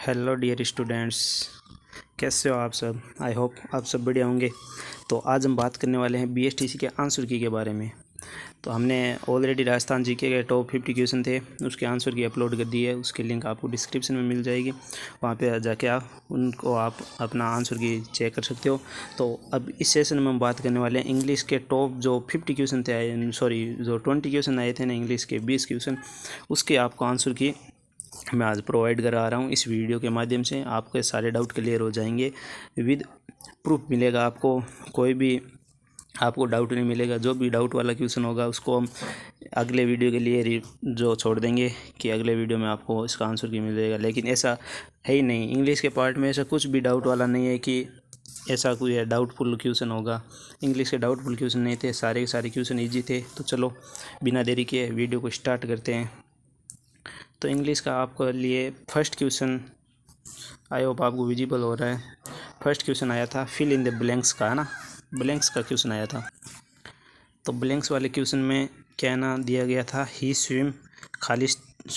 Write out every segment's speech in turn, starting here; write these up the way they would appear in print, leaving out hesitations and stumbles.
Hello dear students, कैसे हो आप सब। आई होप आप सब बढ़िया होंगे। तो आज हम बात करने वाले हैं बीएसटीसी के आंसर की के बारे में। तो हमने ऑलरेडी राजस्थान जीके के टॉप 50 क्वेश्चन थे, उसके आंसर की अपलोड कर दी है। उसकी लिंक आपको डिस्क्रिप्शन में मिल जाएगी, वहाँ पे जाके आप अपना आंसर की चेक कर सकते हो। तो अब इस सेशन में हम बात करने वाले हैं इंग्लिश के टॉप जो 50 क्वेश्चन थे, सॉरी जो 20 क्वेश्चन आए थे ना इंग्लिश के 20 क्वेश्चन, उसके आपको आंसर की मैं आज प्रोवाइड करा रहा हूँ। इस वीडियो के माध्यम से आपके सारे डाउट क्लियर हो जाएंगे, विद प्रूफ मिलेगा आपको। कोई भी आपको डाउट नहीं मिलेगा। जो भी डाउट वाला क्वेश्चन होगा उसको हम अगले वीडियो के लिए जो छोड़ देंगे कि अगले वीडियो में आपको इसका आंसर की मिल जाएगा। लेकिन ऐसा है ही नहीं, इंग्लिश के पार्ट में ऐसा कुछ भी डाउट वाला नहीं है कि ऐसा कोई है डाउटफुल क्वेश्चन होगा। इंग्लिश के डाउटफुल क्वेश्चन नहीं थे, सारे के सारे क्वेश्चन ईजी थे। तो चलो बिना देरी के वीडियो को स्टार्ट करते हैं। तो इंग्लिश का आपके लिए फर्स्ट क्वेश्चन, आई होप आपको विजिबल हो रहा है। फर्स्ट क्वेश्चन आया था फिल इन द ब्लैंक्स का, है ना, ब्लैंक्स का क्वेश्चन आया था। तो ब्लैंक्स वाले क्वेश्चन में क्या ना दिया गया था, he swim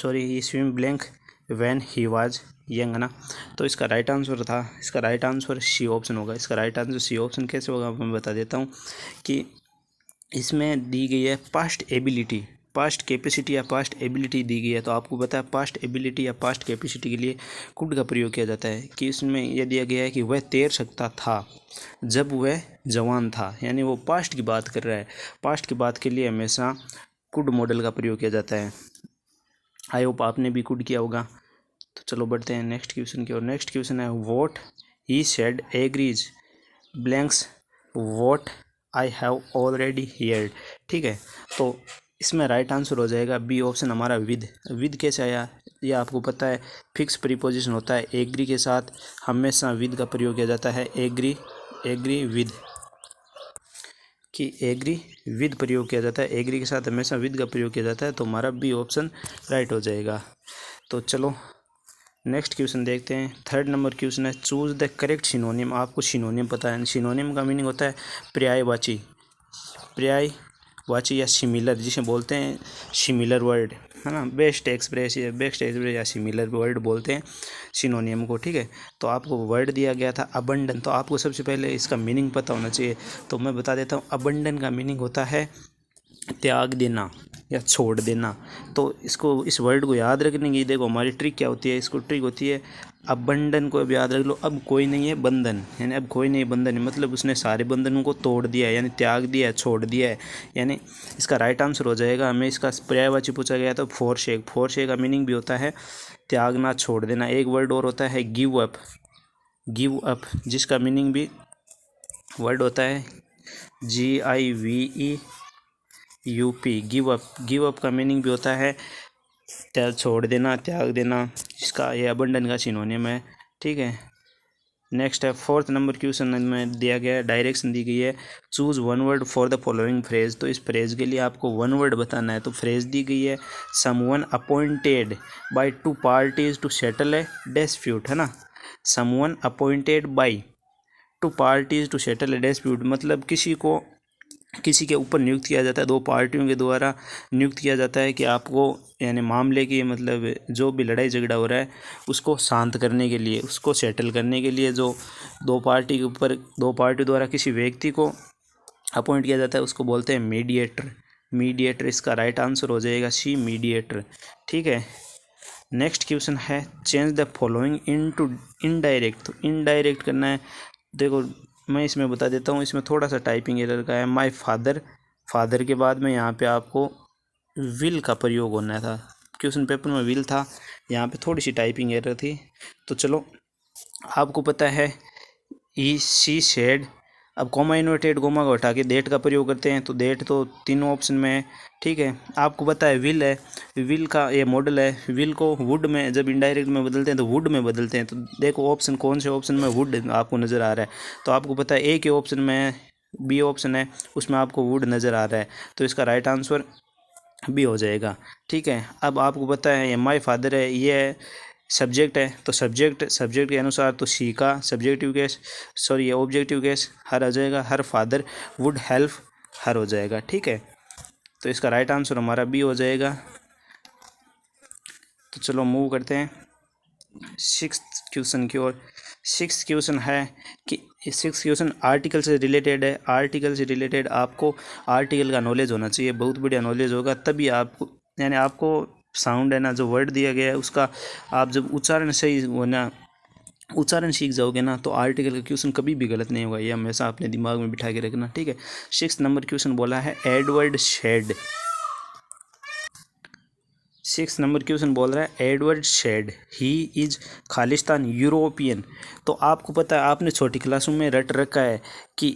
he swim blank when he was young, है ना। तो इसका राइट आंसर था, इसका राइट आंसर सी ऑप्शन होगा। इसका राइट आंसर सी ऑप्शन कैसे होगा मैं बता देता हूँ कि इसमें दी गई है पास्ट एबिलिटी, पास्ट कैपेसिटी या पास्ट एबिलिटी दी गई है। तो आपको पता है पास्ट एबिलिटी या पास्ट कैपेसिटी के लिए कुड का प्रयोग किया जाता है कि इसमें यह दिया गया है कि वह तैर सकता था जब वह जवान था, यानी वो पास्ट की बात कर रहा है। पास्ट की बात के लिए हमेशा कुड मॉडल का प्रयोग किया जाता है। आई होप आपने भी कुड किया होगा। तो चलो बढ़ते हैं नेक्स्ट क्वेश्चन की ओर। नेक्स्ट क्वेश्चन है what he said agrees blanks what I have already heard. ठीक है, तो इसमें राइट आंसर हो जाएगा बी ऑप्शन हमारा विद। विद कैसे आया, यह आपको पता है फिक्स प्रीपोजिशन होता है। एग्री के साथ हमेशा विद का प्रयोग किया जाता है। एग्री विद कि एग्री विद प्रयोग किया जाता है। एग्री के साथ हमेशा विद का प्रयोग किया जाता है। तो हमारा बी ऑप्शन राइट हो जाएगा। तो चलो नेक्स्ट क्वेश्चन देखते हैं। थर्ड नंबर क्वेश्चन है चूज द करेक्ट सिनोनिम। आपको सिनोनिम पता है, सिनोनिम का मीनिंग होता है पर्यायवाची, पर्यायवाची या सिमिलर, जिसे बोलते हैं सिमिलर वर्ड, है ना। बेस्ट एक्सप्रेस या सिमिलर वर्ड बोलते हैं सिनोनियम को। ठीक है, तो आपको वर्ड दिया गया था अबंडन। तो आपको सबसे पहले इसका मीनिंग पता होना चाहिए। तो मैं बता देता हूँ, अबंडन का मीनिंग होता है त्याग देना या छोड़ देना। तो इस वर्ड को याद रखने की देखो हमारी ट्रिक क्या होती है। इसको ट्रिक होती है अबंडन को अब याद रख लो। अब कोई नहीं है बंधन, यानी अब कोई नहीं बंधन है, मतलब उसने सारे बंधनों को तोड़ दिया है, यानी त्याग दिया है, छोड़ दिया है। यानी इसका राइट आंसर हो जाएगा। हमें इसका पर्यायवाची पूछा गया तो फोरशेक। फोरशेक का मीनिंग भी होता है त्यागना, छोड़ देना। एक वर्ड और होता है गिव अप, गिव अप, जिसका मीनिंग भी वर्ड होता है GIVE UP, give up. Give up का मीनिंग भी होता है छोड़ देना, त्याग देना, जिसका ये अबंडन का सिनोनिम है। ठीक है, नेक्स्ट है फोर्थ नंबर क्वेश्चन में दिया गया है, डायरेक्शन दी गई है choose one word for the following phrase. तो इस फ्रेज के लिए आपको वन वर्ड बताना है। तो फ्रेज दी गई है someone appointed by two parties to settle a dispute, है ना। Someone appointed by two parties to settle a dispute, मतलब किसी के ऊपर नियुक्त किया जाता है, दो पार्टियों के द्वारा नियुक्त किया जाता है कि आपको यानी मामले की, मतलब जो भी लड़ाई झगड़ा हो रहा है उसको शांत करने के लिए, उसको सेटल करने के लिए जो दो पार्टी के ऊपर, दो पार्टी द्वारा किसी व्यक्ति को अपॉइंट किया जाता है उसको बोलते हैं मीडिएटर। मीडिएटर इसका राइट आंसर हो जाएगा सी, मीडिएटर। ठीक है, नेक्स्ट क्वेश्चन है change the following into indirect. तो इनडायरेक्ट करना है, देखो मैं इसमें बता देता हूँ, इसमें थोड़ा सा टाइपिंग एरर का है। माय फादर, फादर के बाद में यहाँ पे आपको विल का प्रयोग होना था। क्वेश्चन पेपर में विल था, यहाँ पे थोड़ी सी टाइपिंग एरर थी। तो चलो आपको पता है ई सी शेड, अब कॉमा इन्वर्टेड कॉमा को हटा के डेट का प्रयोग करते हैं। तो डेट तो तीनों ऑप्शन में है। ठीक है, आपको पता है विल है, विल का ये मॉडल है। विल को वुड में जब इनडायरेक्ट में बदलते हैं तो वुड में बदलते हैं। तो देखो ऑप्शन कौन से ऑप्शन में वुड आपको नज़र आ रहा है। तो आपको पता है ए के ऑप्शन में बी ऑप्शन है, उसमें आपको वुड नज़र आ रहा है। तो इसका राइट आंसर बी हो जाएगा। ठीक है, अब आपको पता है ये माय फादर है, ये सब्जेक्ट है। तो सब्जेक्ट के अनुसार तो सी का सब्जेक्टिव केस, सॉरी ये ऑब्जेक्टिव केस हर आ जाएगा। Her father would help her हो जाएगा। ठीक है, तो इसका राइट आंसर हमारा बी हो जाएगा। तो चलो मूव करते हैं सिक्स क्वेश्चन की ओर। सिक्स क्वेश्चन है कि सिक्स क्वेश्चन आर्टिकल से रिलेटेड है। आर्टिकल से रिलेटेड आपको आर्टिकल का नॉलेज होना चाहिए, बहुत बढ़िया नॉलेज होगा तभी आपको, यानी आपको साउंड है ना, जो वर्ड दिया गया है उसका आप जब उच्चारण सही होना, उच्चारण सीख जाओगे ना, तो आर्टिकल का क्वेश्चन कभी भी गलत नहीं होगा। ये हमेशा अपने दिमाग में बिठा के रखना, ठीक है। 6 नंबर क्वेश्चन बोला है एडवर्ड शेड। 6 नंबर क्वेश्चन बोल रहा है Edward said he is Khalistan European. तो आपको पता है, आपने छोटी क्लासों में रट रखा है कि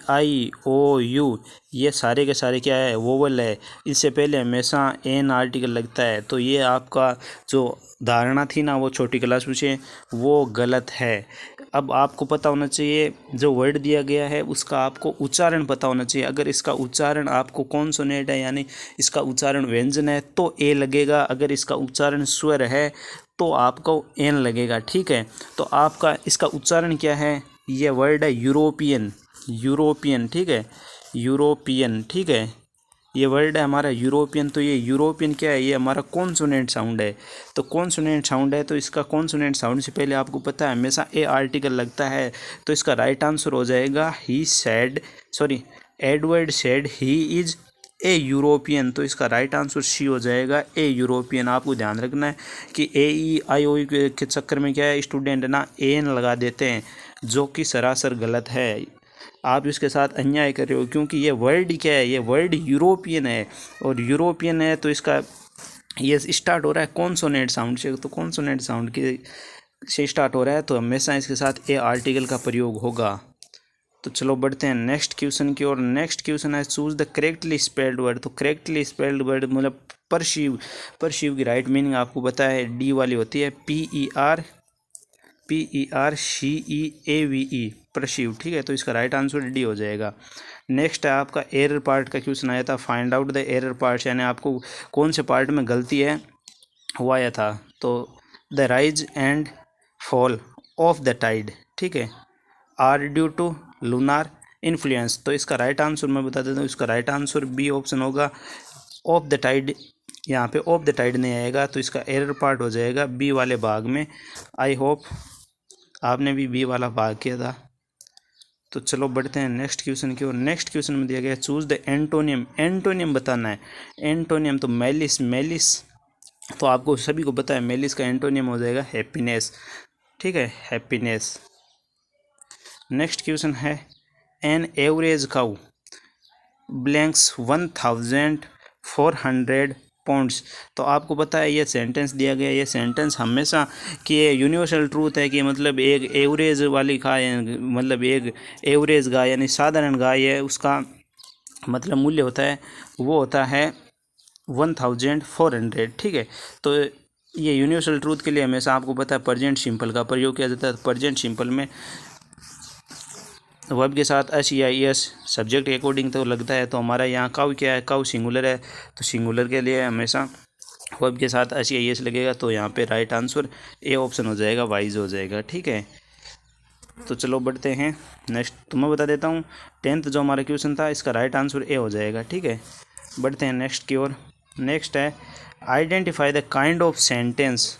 AEIOU ये सारे के सारे क्या है, वोवल है। इससे पहले हमेशा एन आर्टिकल लगता है। तो ये आपका जो धारणा थी ना वो छोटी क्लास में से, वो गलत है। अब आपको पता होना चाहिए जो वर्ड दिया गया है उसका आपको उच्चारण पता होना चाहिए। अगर इसका उच्चारण आपको कॉन्सोनेंट है, यानी इसका उच्चारण व्यंजन है, तो ए लगेगा। अगर इसका उच्चारण स्वर है तो आपको एन लगेगा, ठीक है। तो आपका इसका उच्चारण क्या है, ये वर्ड है यूरोपियन। यूरोपियन, ठीक है, यूरोपियन, ठीक है। ये वर्ड है हमारा यूरोपियन। तो ये यूरोपियन क्या है, ये हमारा कॉन्सोनेंट साउंड है। तो कॉन्सोनेंट साउंड है, तो इसका कॉन्सोनेंट साउंड से पहले आपको पता है हमेशा ए आर्टिकल लगता है। तो इसका राइट आंसर हो जाएगा he said, sorry, Edward said he is a European. तो इसका राइट आंसर सी हो जाएगा, ए यूरोपियन। आपको ध्यान रखना है कि AEIOU के चक्कर में क्या है, स्टूडेंट ना एन लगा देते हैं, जो कि सरासर गलत है। आप इसके साथ अन्याय कर रहे हो, क्योंकि ये वर्ड क्या है, ये वर्ड यूरोपियन है। और यूरोपियन है तो इसका ये स्टार्ट हो रहा है कॉन्सोनेंट साउंड से। तो कॉन्सोनेंट साउंड के से स्टार्ट हो रहा है, तो हमेशा इसके साथ ए आर्टिकल का प्रयोग होगा। तो चलो बढ़ते हैं नेक्स्ट क्वेश्चन की ओर। नेक्स्ट क्वेश्चन है choose the correctly spelled word. तो करेक्टली स्पेल्ड वर्ड मतलब परसीव। परसीव की राइट मीनिंग आपको पता है डी वाली होती है, PERCEAVE, परसीव, ठीक है। तो इसका राइट आंसर डी हो जाएगा। नेक्स्ट है आपका एरर पार्ट का क्वेश्चन आया था, find out the error part, यानी आपको कौन से पार्ट में गलती है वो आया था। तो the rise and fall of the tide, ठीक है, are due to lunar influence. तो इसका राइट आंसर मैं बता देता हूँ, इसका राइट आंसर बी ऑप्शन होगा, ऑफ द टाइड। यहाँ पे ऑफ द टाइड नहीं आएगा, तो इसका एरर पार्ट हो जाएगा बी वाले भाग में। आई होप आपने भी बी वाला भाग किया था। तो चलो बढ़ते हैं नेक्स्ट क्वेश्चन की ओर। नेक्स्ट क्वेश्चन में दिया गया चूज द एंटोनियम। एंटोनियम बताना है। एंटोनियम तो मैलिस, मैलिस तो आपको सभी को पता है, मैलिस का एंटोनियम हो जाएगा हैप्पीनेस, ठीक है, हैप्पीनेस। नेक्स्ट क्वेश्चन है an average cow blanks 1400 pounds. तो आपको पता है ये सेंटेंस दिया गया, ये सेंटेंस हमेशा कि ये यूनिवर्सल ट्रूथ है कि मतलब एक एवरेज वाली गाय, मतलब एक एवरेज गाय यानी साधारण गाय है, उसका मतलब मूल्य होता है, वो होता है 1400, ठीक है। तो ये यूनिवर्सल ट्रूथ के लिए हमेशा आपको पता है प्रेजेंट सिंपल का प्रयोग किया जाता है। प्रेजेंट सिंपल में वर्ब के साथ SEIS सब्जेक्ट के अकॉर्डिंग तो लगता है। तो हमारा यहाँ काउ क्या है, काउ सिंगुलर है, तो सिंगुलर के लिए हमेशा वर्ब के साथ SEIS लगेगा। तो यहाँ पे राइट आंसर ए ऑप्शन हो जाएगा, वाइज हो जाएगा, ठीक है। तो चलो बढ़ते हैं नेक्स्ट। तो मैं बता देता हूँ 10th जो हमारा क्वेश्चन था, इसका राइट आंसर ए हो जाएगा, ठीक है। बढ़ते हैं नेक्स्ट की ओर। नेक्स्ट है identify the kind of sentence.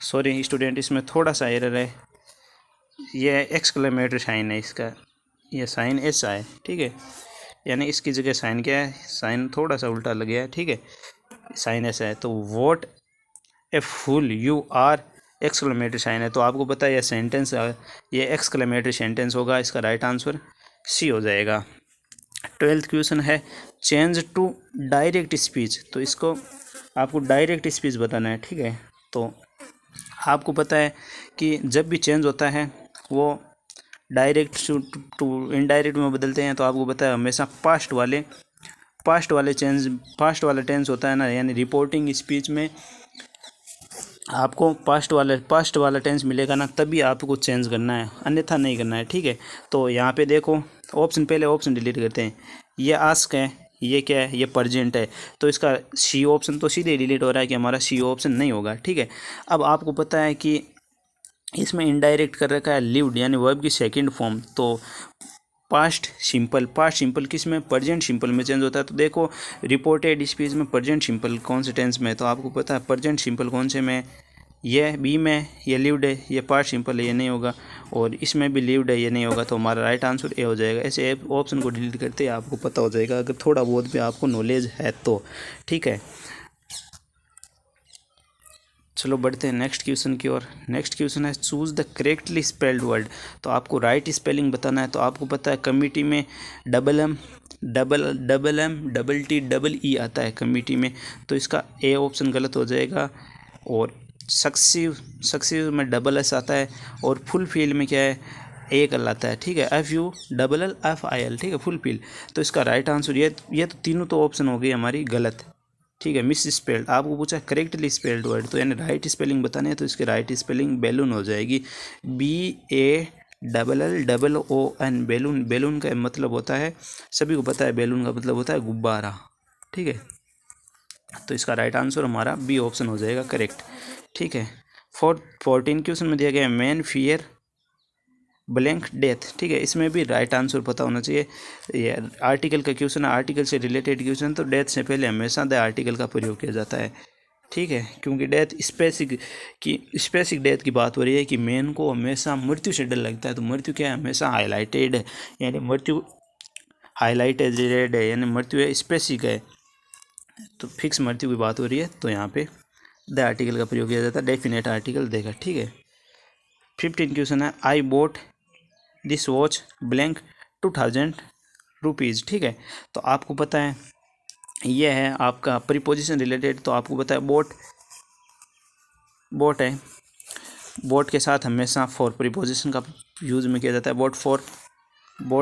Sorry student, इसमें थोड़ा सा एरर है, ये एक्सक्लेमेटरी साइन है इसका, ये साइन ऐसा है, ठीक है, यानी इसकी जगह साइन क्या है, साइन थोड़ा सा उल्टा लग गया है, ठीक है, साइन ऐसा है। तो what a fool you are, exclamatory sign है। तो आपको पता है ये सेंटेंस, ये एक्सक्लेमेटरी सेंटेंस होगा, इसका राइट आंसर सी हो जाएगा। 12th क्वेश्चन है चेंज टू डायरेक्ट स्पीच। तो इसको आपको डायरेक्ट स्पीच बताना है, ठीक है। तो आपको पता है कि जब भी चेंज होता है वो डायरेक्ट टू इनडायरेक्ट में बदलते हैं। तो आपको पता है हमेशा पास्ट वाले चेंज, पास्ट वाला टेंस होता है ना, यानी रिपोर्टिंग स्पीच में आपको पास्ट वाला टेंस मिलेगा ना, तभी आपको चेंज करना है, अन्यथा नहीं करना है, ठीक है। तो यहाँ पे देखो ऑप्शन, पहले ऑप्शन डिलीट करते हैं। ये आस्क है, ये क्या है, ये प्रेजेंट है, तो इसका सी ऑप्शन तो सीधे डिलीट हो रहा है कि हमारा सी ऑप्शन नहीं होगा, ठीक है। अब आपको पता है कि इसमें इनडायरेक्ट कर रखा है लिव्ड, यानी वर्ब की सेकंड फॉर्म। तो पास्ट सिंपल किस में, प्रेजेंट सिंपल में चेंज होता है। तो देखो रिपोर्टेड स्पीच में प्रेजेंट सिंपल कौन से टेंस में है, तो आपको पता है प्रेजेंट सिंपल कौन से में, ये बी में ये लिव्ड है, ये पार्ट सिंपल है, ये नहीं होगा, और इसमें भी लिव्ड है, ये नहीं होगा, तो हमारा राइट आंसर ए हो जाएगा। ऐसे ऑप्शन को डिलीट करते ही आपको पता हो जाएगा, अगर थोड़ा बहुत भी आपको नॉलेज है तो। ठीक है, चलो बढ़ते हैं नेक्स्ट क्वेश्चन की ओर। नेक्स्ट क्वेश्चन है choose the correctly spelled word. तो आपको राइट स्पेलिंग बताना है। तो आपको पता है कमिटी में double M double T double E आता है कमिटी में, तो इसका ए ऑप्शन गलत हो जाएगा। और सक्सिव में डबल एस आता है, और फुल फील में क्या है, ए कल आता है। ठीक है, F U double L F I L, ठीक है, फुल फील। तो इसका राइट आंसर ये तो तीनों तो ऑप्शन हो गई हमारी गलत। ठीक है, मिस स्पेल्ड। आपको पूछा करेक्टली स्पेल्ड वर्ड, तो यानी राइट स्पेलिंग बताने है, तो इसकी राइट स्पेलिंग बैलून हो जाएगी, BALL बैलून। बैलून का मतलब होता है, सभी को पता है, बैलून का मतलब होता है गुब्बारा। ठीक है, तो इसका राइट आंसर हमारा बी ऑप्शन हो जाएगा करेक्ट। ठीक है, 14 क्वेश्चन में दिया गया है मैन फियर ब्लैंक डेथ। ठीक है, इसमें भी राइट आंसर पता होना चाहिए। ये आर्टिकल का क्वेश्चन है, आर्टिकल से रिलेटेड क्वेश्चन, तो डेथ से पहले हमेशा द आर्टिकल का प्रयोग किया जाता है। ठीक है, क्योंकि डेथ स्पेसिफिक डेथ की बात हो रही है कि मैन को हमेशा मृत्यु से डर लगता है, तो मृत्यु क्या है, हमेशा हाईलाइटेड है, यानी मृत्यु हाईलाइटेड है, यानी मृत्यु है स्पेसिफिक है, तो फिक्स मृत्यु की बात हो रही है, तो यहाँ पे द आर्टिकल का प्रयोग किया जाता है, डेफिनेट आर्टिकल देगा। ठीक है, 15 क्वेश्चन है I bought this watch blank 2000 rupees. ठीक है, तो आपको पता है ये है आपका प्रीपोजिशन रिलेटेड। तो आपको पता है बोट है, बोट के साथ हमेशा फॉर प्रीपोजिशन का यूज़ में किया जाता है। बोट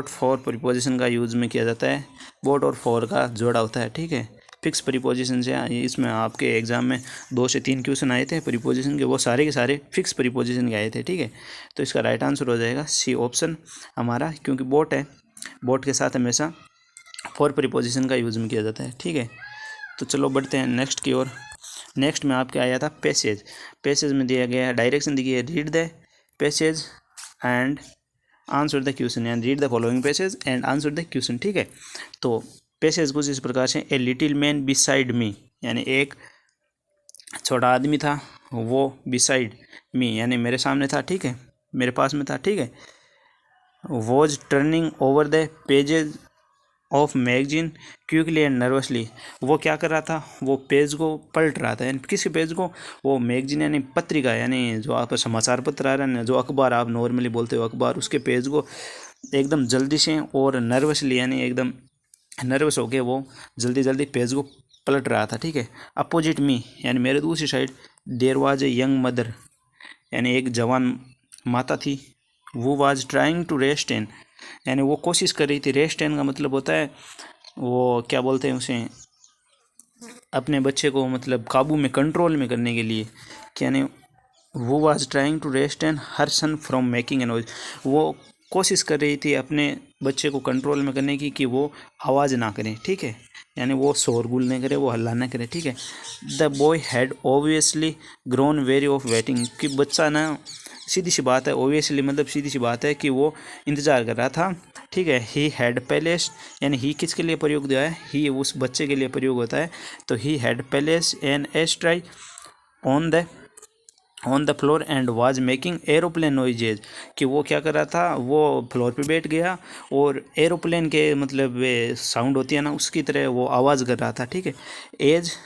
फॉर प्रीपोजिशन का यूज़ में किया जाता है, बोट और फॉर का जोड़ा होता है। ठीक है, फिक्स प्रीपोजिशन से इसमें आपके एग्जाम में 2 से 3 क्वेश्चन आए थे प्रीपोजिशन के, वो सारे के सारे फिक्स प्रीपोजिशन के आए थे। ठीक है, तो इसका राइट आंसर हो जाएगा सी ऑप्शन हमारा, क्योंकि बोट है, बोट के साथ हमेशा फॉर प्रीपोजिशन का यूज़ में किया जाता है। ठीक है, तो चलो बढ़ते हैं नेक्स्ट की ओर। नेक्स्ट में आपके आया था पैसेज में दिया गया है डायरेक्शन दी गई है, read the passage and answer the question, यानी read the following passage and answer the question. ठीक है, तो पैसेज कुछ इस प्रकार से, a little man beside me, यानी एक छोटा आदमी था, वो बिसाइड मी यानी मेरे सामने था। ठीक है, मेरे पास में था। ठीक है, was turning over the pages of magazine quickly and nervously, वो क्या कर रहा था, वो पेज को पलट रहा था, यानी किसी पेज को, वो मैगजीन यानी पत्रिका, यानी जो आप समाचार पत्र आ रहा है ना, जो अखबार आप नॉर्मली बोलते हो अखबार, उसके पेज को एकदम जल्दी से और नर्वसली यानी एकदम नर्वस हो के वो जल्दी पेज को पलट रहा था। ठीक है, अपोजिट मी यानी मेरे दूसरी side, there was a young mother, यानी एक जवान माता थी, वो was trying to restrain, यानी वो कोशिश कर रही थी, रेस्ट इन का मतलब होता है वो क्या बोलते हैं उसे, अपने बच्चे को मतलब काबू में कंट्रोल में करने के लिए, यानी वो was trying to restrain her son from making a noise, वो कोशिश कर रही थी अपने बच्चे को कंट्रोल में करने की कि वो आवाज़ ना करें। ठीक है, यानी वो शोरगुल नहीं करे, वो हल्ला ना करे। ठीक है, the boy had obviously grown very of waiting, कि बच्चा ना, सीधी सी बात है, ऑब्वियसली मतलब सीधी सी बात है कि वो इंतज़ार कर रहा था। ठीक है, ही हैड पैलेस, यानी ही किसके लिए प्रयोग दिया है, ही उस बच्चे के लिए प्रयोग होता है, तो he had palace an astray on the floor and was making aeroplane noises, कि वो क्या कर रहा था, वो फ्लोर पे बैठ गया और एरोप्लेन के मतलब साउंड होती है ना, उसकी तरह वो आवाज़ कर रहा था। ठीक है, as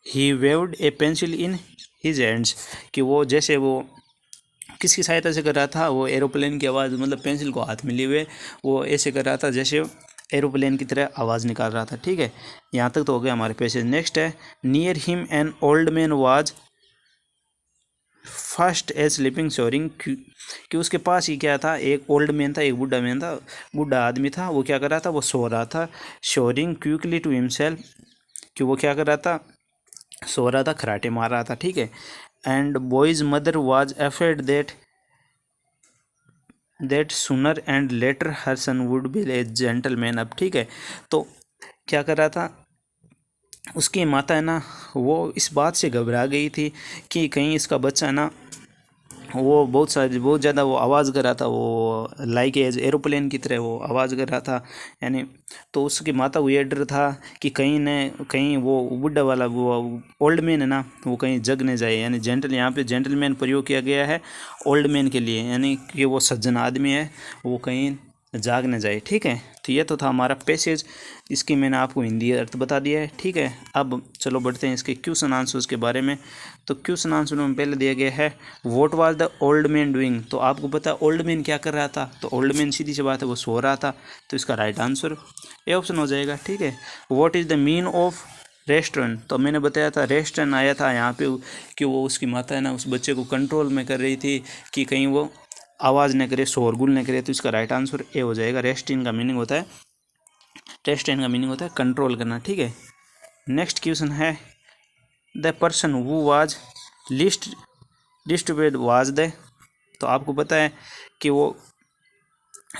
he waved a pencil in his hands, कि वो जैसे वो किसकी सहायता से कर रहा था, वो एरोप्लेन की आवाज़ मतलब पेंसिल को हाथ में लिए हुए वो ऐसे कर रहा था जैसे एरोप्लेन की तरह आवाज़ निकाल रहा था। ठीक है, यहाँ तक तो हो गया हमारे पैसेज। नेक्स्ट है near him an old man was first as sleeping snoring, कि उसके पास ही क्या था, एक ओल्ड मैन था, एक बूढ़ा मैन था, बूढ़ा आदमी था, वो क्या कर रहा था, वो सो रहा था, शोरिंग क्विकली टू हिमसेल्फ, कि वो क्या कर रहा था, सो रहा था, खराटे मार रहा था। ठीक है, and boy's mother was afraid that sooner and later her son would be a gentleman. अब ठीक है, तो क्या कर रहा था, उसकी माता है ना, वो इस बात से घबरा गई थी कि कहीं इसका बच्चा ना वो बहुत ज़्यादा वो आवाज़ कर रहा था, वो लाइक एज एरोप्लेन की तरह वो आवाज़ कर रहा था यानी। तो उसकी माता को ये डर था कि कहीं न कहीं वो बुढ़ा वाला वो ओल्ड मैन है ना, वो कहीं जग न जाए, यानी यहाँ पे जेंटलमैन प्रयोग किया गया है ओल्ड मैन के लिए, यानी कि वो सज्जन आदमी है, वो कहीं जाग न जाए। ठीक है, तो ये तो था हमारा पैसेज, इसकी मैंने आपको हिंदी अर्थ बता दिया है। ठीक है, अब चलो बढ़ते हैं इसके क्वेश्चन आंसर्स के बारे में। तो क्वेश्चन आंसर में पहले दिया गया है what was the old man doing. तो आपको पता है ओल्ड मैन क्या कर रहा था, तो ओल्ड मैन सीधी सी बात है वो सो रहा था, तो इसका राइट आंसर ए ऑप्शन हो जाएगा। ठीक है, what is the mean of restaurant. तो मैंने बताया था रेस्टोरेंट आया था यहाँ पे कि वो उसकी माता है ना उस बच्चे को कंट्रोल में कर रही थी कि कहीं वो आवाज़ न करे, शोरगुल न करे, तो इसका राइट आंसर ए हो जाएगा। रेस्टोरेंट का मीनिंग होता है कंट्रोल करना। ठीक है, नेक्स्ट क्वेश्चन है the person who was list distributed was the. तो आपको पता है कि वो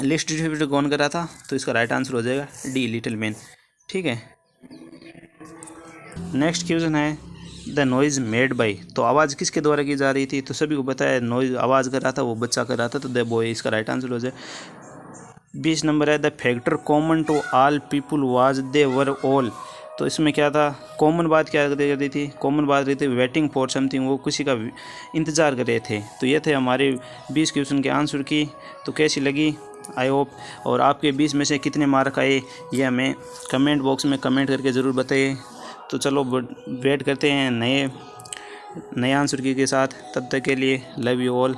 लिस्ट डिस्ट्रीब्यूटेड कौन कर रहा था, तो इसका राइट आंसर हो जाएगा डी लिटिल मैन। ठीक है, नेक्स्ट क्वेश्चन है द नॉइज़ मेड बाई। तो आवाज़ किसके द्वारा की जा रही थी, तो सभी को पता है नॉइज़ आवाज़ कर रहा था वो बच्चा कर रहा था, तो द बॉय इसका राइट आंसर हो जाए। 20 नंबर है the factor common to all people was they were all. तो इसमें क्या था, कॉमन बात क्या कर रही थी, कॉमन बात रही थी वेटिंग फॉर समथिंग, वो किसी का इंतज़ार कर रहे थे। तो ये थे हमारे 20 क्वेश्चन के आंसर की। तो कैसी लगी आई होप, और आपके 20 में से कितने मार्क आए ये हमें कमेंट बॉक्स में कमेंट करके ज़रूर बताइए। तो चलो वेट करते हैं नए आंसर की के साथ। तब तक के लिए love you all,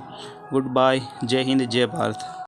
good bye, जय हिंद, जय भारत।